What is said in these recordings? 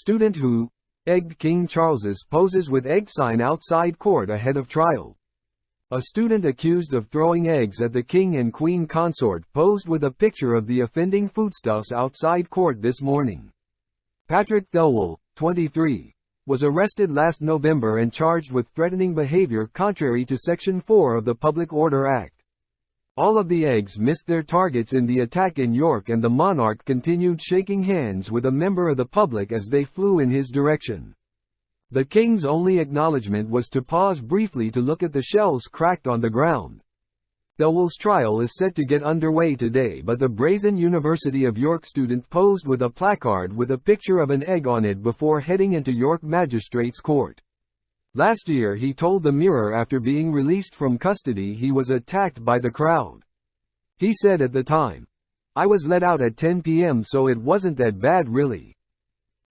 Student who egged King Charles's poses with egg sign outside court ahead of trial. A student accused of throwing eggs at the king and queen consort posed with a picture of the offending foodstuffs outside court this morning. Patrick Thelwell, 23, was arrested last November and charged with threatening behavior contrary to Section 4 of the Public Order Act. All of the eggs missed their targets in the attack in York, and the monarch continued shaking hands with a member of the public as they flew in his direction. The king's only acknowledgement was to pause briefly to look at the shells cracked on the ground. Thelwell's trial is set to get underway today, but the brazen University of York student posed with a placard with a picture of an egg on it before heading into York Magistrates' Court. Last year he told the Mirror after being released from custody he was attacked by the crowd. He said at the time, "I was let out at 10 p.m. so it wasn't that bad really.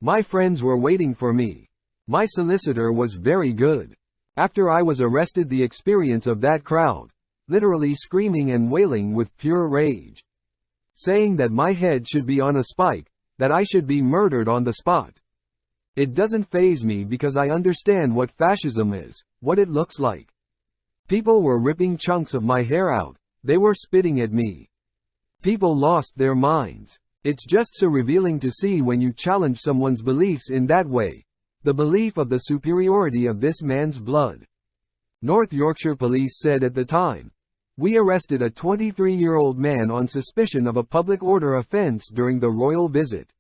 My friends were waiting for me. My solicitor was very good. After I was arrested, the experience of that crowd, literally screaming and wailing with pure rage, saying that my head should be on a spike, that I should be murdered on the spot. It doesn't faze me because I understand what fascism is, what it looks like. People were ripping chunks of my hair out, they were spitting at me. People lost their minds. It's just so revealing to see when you challenge someone's beliefs in that way, the belief of the superiority of this man's blood." North Yorkshire Police said at the time, "We arrested a 23-year-old man on suspicion of a public order offence during the royal visit.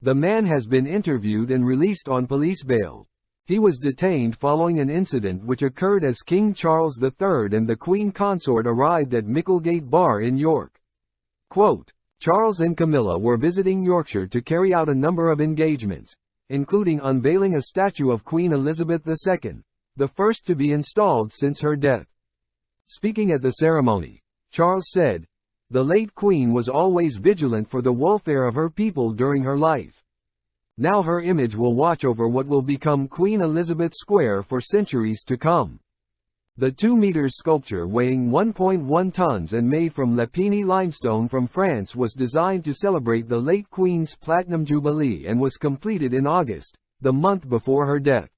The man has been interviewed and released on police bail. He was detained following an incident which occurred as King Charles III and the Queen Consort arrived at Micklegate Bar in York." Quote, "Charles and Camilla were visiting Yorkshire to carry out a number of engagements, including unveiling a statue of Queen Elizabeth II, the first to be installed since her death." Speaking at the ceremony, Charles said, "The late Queen was always vigilant for the welfare of her people during her life. Now her image will watch over what will become Queen Elizabeth Square for centuries to come." The 2-meter sculpture weighing 1.1 tons and made from Lepini limestone from France was designed to celebrate the late Queen's Platinum Jubilee and was completed in August, the month before her death.